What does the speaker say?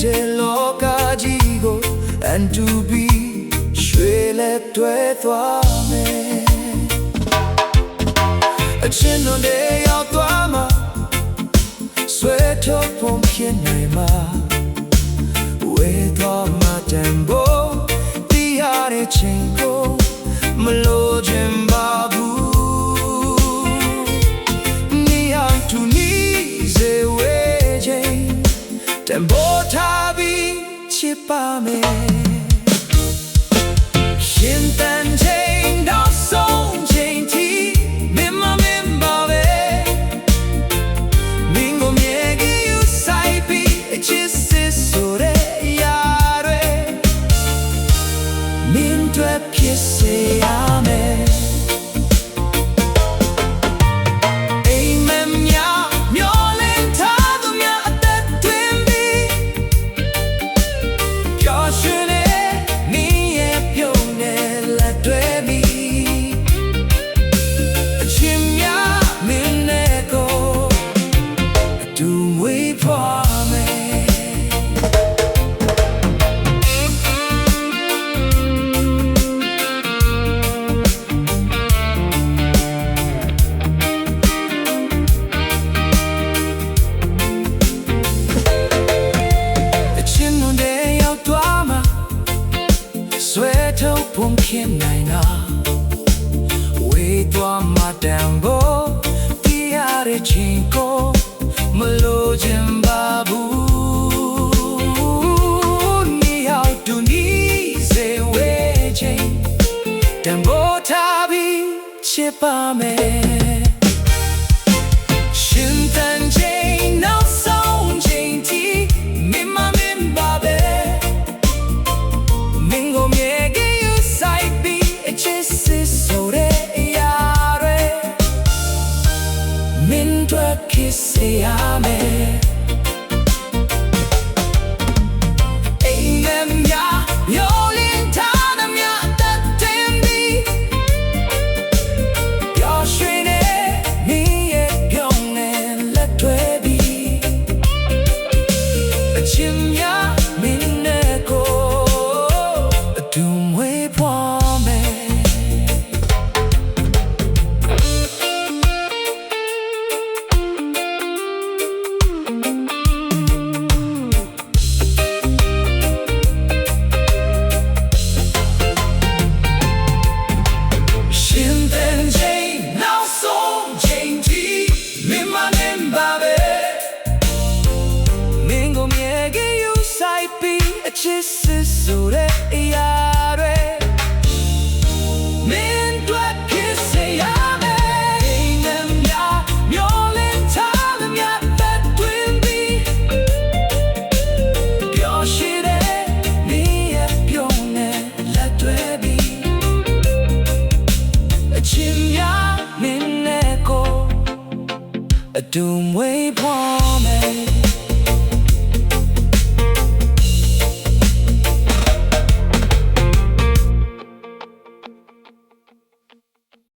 တဲ့လောကကြီးကိုအန်တူပြီးရွှေလက်တွဲသွားမယ်အချင်းတို့တွေရောက်သွားမှာဆွဲထုတ်ဖို့ဖြစ်နိုင်မှာဝေသွားမှာတန်ဖို့တရားတဲ့ချိန်ကိုမလို့ခြင်းပါဘူးနေအောင်သူနေစေဝေးချိန်တန်ဖို့ထားပြီးချစ်ပါမယ်ရှင်တန်ချိန်တော့ဆုံးချိန်ထိမင်းမပါပဲမင်းကိုမြဲကြီးယူဆိုင်ပြီးအချစ်စစ်ဆိုတဲ့ရာတွေမင်းတို့ဖြစ်စေရမယ်အိမ်မက်များမျောလင်းထားသူများအသက်သွင်းပြီးပျော်ရွှင်နေမင်းရဲ့ပြုံးနဲ့လက်တွဲပြီးအချင်းများမင်းနဲ့ကိုအတူမွေးဖွားမယ်ဆွဲထုတ်ဖို့ဖြစ်နိုင်တာဝေးသွားမှတန်ဖို့တရားတဲ့ချိန်ကိုမလို့ခြင်းပါဘူးနေအောင်တူနေစေဝေးချိန်တန်ဖို့ထားပြီးချစ်ပါမယ်ရှင်တန်ချိန်နောက်ဆုံးချိန်ထိမင်းပါပဲမင်းကိုမြဲကြီးယူဆိုင်ပြီးအချစ်စစ်ဆိုတဲ့ရာတွေမင်းတို့คิดစေရမယ်အိမ်မက်များမျောလင်းထားသူများအသက်သွင်းပြီးပျော်ရွှင်နေမင်းရဲ့ပြုံးနဲ့လက်တွဲပြီးအချင်းများမင်းနဲ့ကိုတူမွေးဖွားမယ်ရှင်တန်ချိန်နောက်ဆုံးချိန်ထိမင်းပါပဲမင်းကိုမြဲကြီးယူဆိုင်ပြီးအချစ်စစ်ဆိုတဲ့